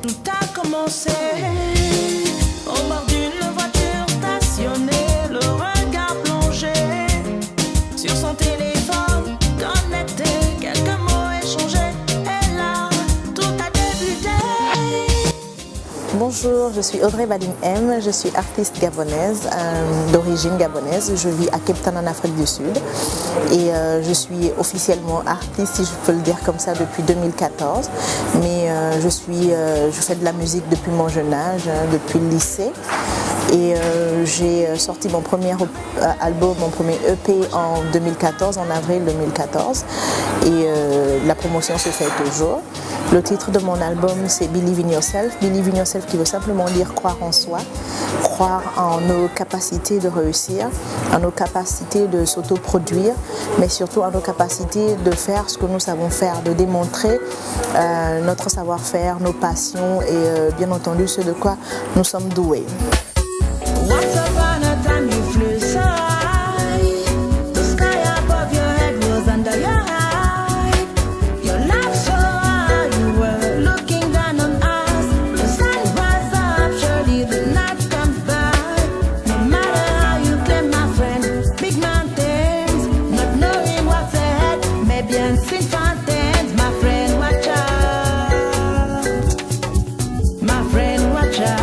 Tout a commencé au bord d'une voiture stationnée, le regard plongé sur son téléphone, connecté, quelques mots échangés, et là, tout a débuté. Bonjour, je suis Audrey Baling M, je suis artiste gabonaise, d'origine gabonaise. Je vis à Cape Town en Afrique du Sud et je suis officiellement artiste, si je peux le dire comme ça, depuis 2014. Mais je fais de la musique depuis mon jeune âge, depuis le lycée. Et j'ai sorti mon premier album, mon premier EP en 2014, en avril 2014. Et la promotion se fait toujours. Le titre de mon album, c'est Believe in Yourself. Believe in Yourself qui veut simplement dire croire en soi, croire en nos capacités de réussir, en nos capacités de s'autoproduire, mais surtout en nos capacités de faire ce que nous savons faire, de démontrer notre savoir-faire, nos passions et bien entendu ce de quoi nous sommes doués. Once upon a time you flew so high, the sky above your head was under your height. Your life so high, you were looking down on us. The sun was up, surely the night comes by. No matter how you climb, my friend, big mountains, not knowing what's ahead, maybe unseen fountains. My friend, watch out. My friend, watch out.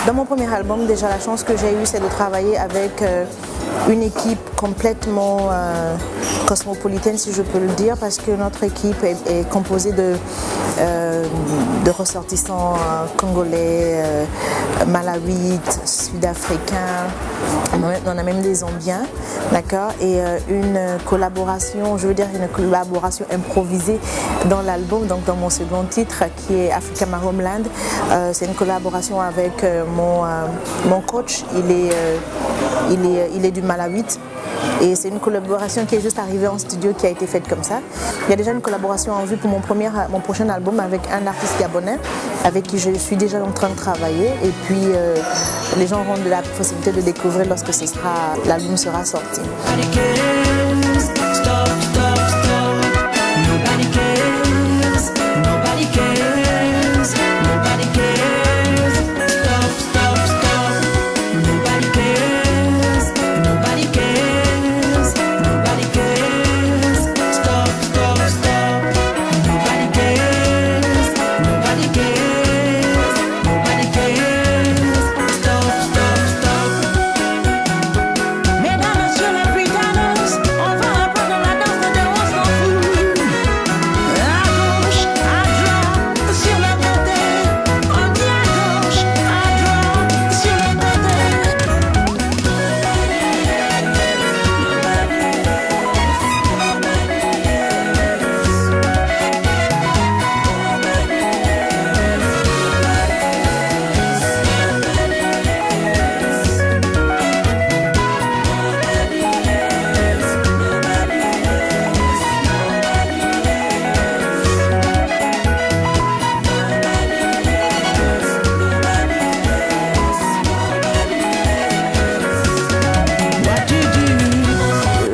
Dans mon premier album, déjà la chance que j'ai eue, c'est de travailler avec une équipe complètement cosmopolitaine, si je peux le dire, parce que notre équipe est composée de ressortissants congolais, malawites, sud-africains, on a même des Zambiens, d'accord, et une collaboration, je veux dire une collaboration improvisée dans l'album, donc dans mon second titre qui est Africa My Homeland. C'est une collaboration avec mon coach, il est du Malawite. Et c'est une collaboration qui est juste arrivée en studio, qui a été faite comme ça. Il y a déjà une collaboration en vue pour mon prochain album avec un artiste gabonais avec qui je suis déjà en train de travailler. Et puis les gens auront la possibilité de découvrir lorsque l'album sera sorti.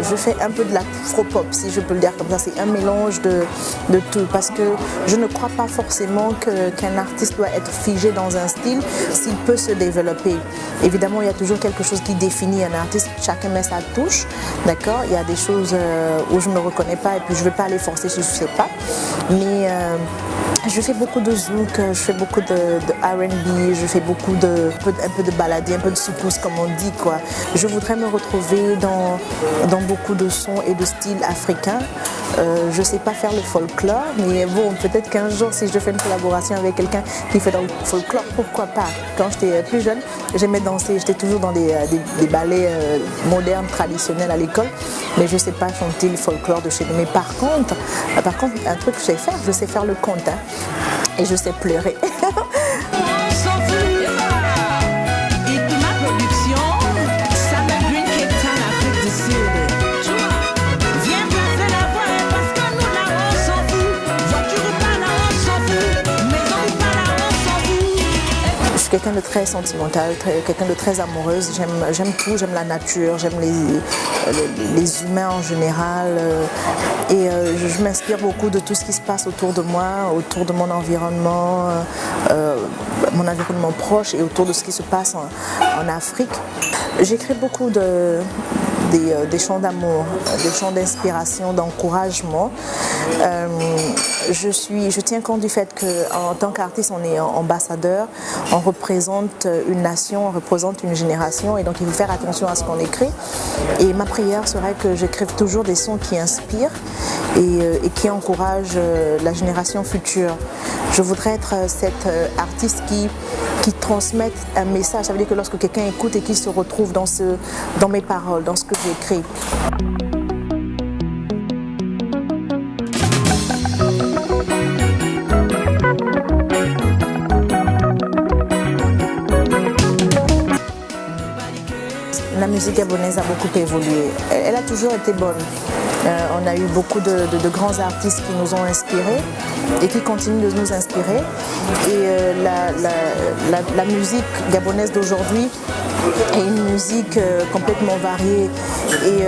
Je fais un peu de la afro-pop, si je peux le dire comme ça. C'est un mélange de tout, parce que je ne crois pas forcément qu'un artiste doit être figé dans un style s'il peut se développer. Évidemment, il y a toujours quelque chose qui définit un artiste, chacun met sa touche, d'accord. Il y a des choses où je ne me reconnais pas et puis je ne vais pas aller forcer si je ne sais pas. Mais je fais beaucoup de zouk, je fais beaucoup de R&B, je fais beaucoup un peu de baladi, un peu de soukous comme on dit, quoi. Je voudrais me retrouver dans beaucoup de sons et de styles africains. Je ne sais pas faire le folklore, mais bon, peut-être qu'un jour, si je fais une collaboration avec quelqu'un qui fait dans le folklore, pourquoi pas. Quand j'étais plus jeune, j'aimais danser, j'étais toujours dans des ballets modernes, traditionnels à l'école, mais je ne sais pas chanter le folklore de chez nous. Mais par contre, un truc que je sais faire le conte, hein, et je sais pleurer. quelqu'un de très sentimental, quelqu'un de très amoureuse. J'aime tout, j'aime la nature, j'aime les humains en général. Et je m'inspire beaucoup de tout ce qui se passe autour de moi, autour de mon environnement proche et autour de ce qui se passe en Afrique. J'écris beaucoup des chants d'amour, des chants d'inspiration, d'encouragement. Je tiens compte du fait qu'en tant qu'artiste, on est ambassadeur, on représente une nation, on représente une génération et donc il faut faire attention à ce qu'on écrit. Et ma prière serait que j'écrive toujours des sons qui inspirent et qui encouragent la génération future. Je voudrais être cette artiste qui transmette un message. Ça veut dire que lorsque quelqu'un écoute et qu'il se retrouve dans mes paroles, dans ce que j'écris. La musique gabonaise a beaucoup évolué. Elle a toujours été bonne. On a eu beaucoup de grands artistes qui nous ont inspirés et qui continuent de nous inspirer. Et la musique gabonaise d'aujourd'hui est une musique complètement variée. Et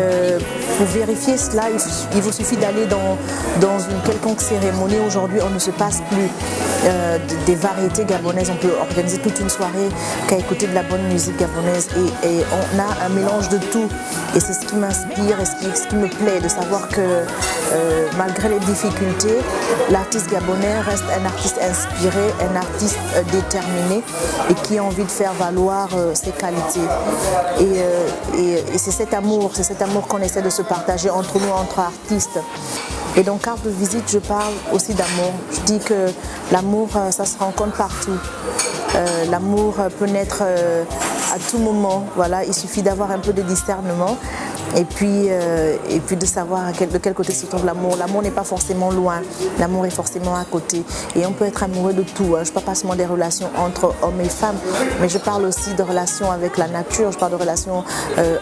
pour vérifier cela, il vous suffit d'aller dans une quelconque cérémonie. Aujourd'hui, on ne se passe plus des variétés gabonaises. On peut organiser toute une soirée qu'à écouter de la bonne musique gabonaise. Et on a un mélange de tout. Et c'est ce qui m'inspire et ce qui me plaît, de savoir que malgré les difficultés, l'artiste gabonais reste un artiste inspiré, un artiste déterminé et qui a envie de faire valoir ses qualités. Et c'est cet amour qu'on essaie de se partager entre nous, entre artistes. Et dans Carte de visite, je parle aussi d'amour. Je dis que l'amour, ça se rencontre partout. L'amour peut naître à tout moment. Voilà, il suffit d'avoir un peu de discernement et puis de savoir de quel côté se trouve l'amour. L'amour n'est pas forcément loin, l'amour est forcément à côté. Et on peut être amoureux de tout. Je ne parle pas seulement des relations entre hommes et femmes, mais je parle aussi de relations avec la nature, je parle de relations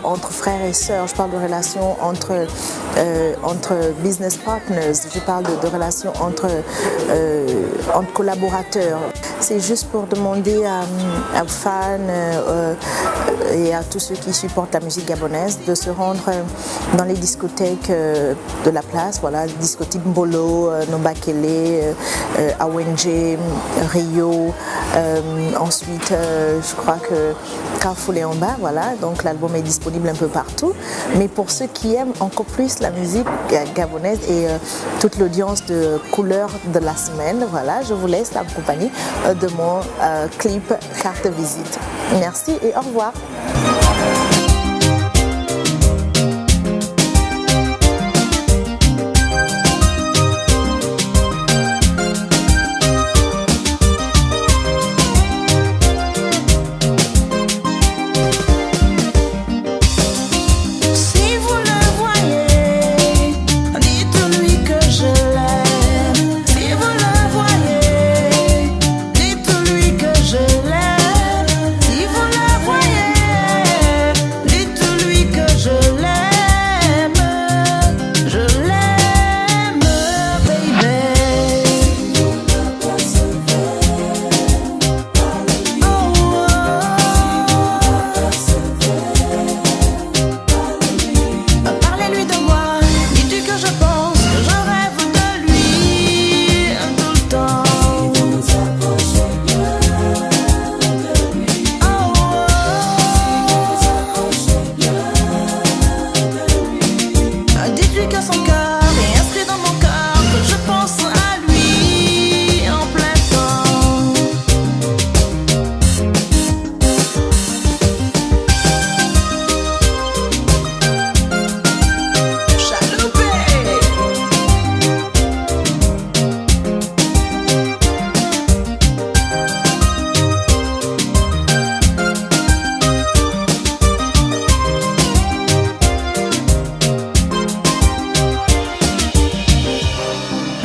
entre frères et sœurs, je parle de relations entre business partners, je parle de relations entre collaborateurs. C'est juste pour demander aux fans et à tous ceux qui supportent la musique gabonaise de se rendre dans les discothèques de la place, voilà, discothèques Mbolo, Nombakele, Awenje, Rio, ensuite je crois que Carrefour et en bas, voilà, donc l'album est disponible un peu partout. Mais pour ceux qui aiment encore plus la musique gabonaise et toute l'audience de couleur de la semaine, voilà, je vous laisse accompagner de mon clip Carte de visite. Merci et au revoir.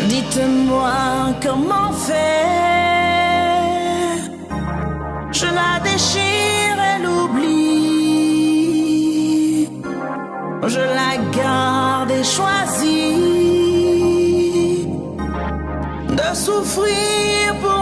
Dites-moi comment faire. Je la déchire et l'oublie. Je la garde et choisis de souffrir pour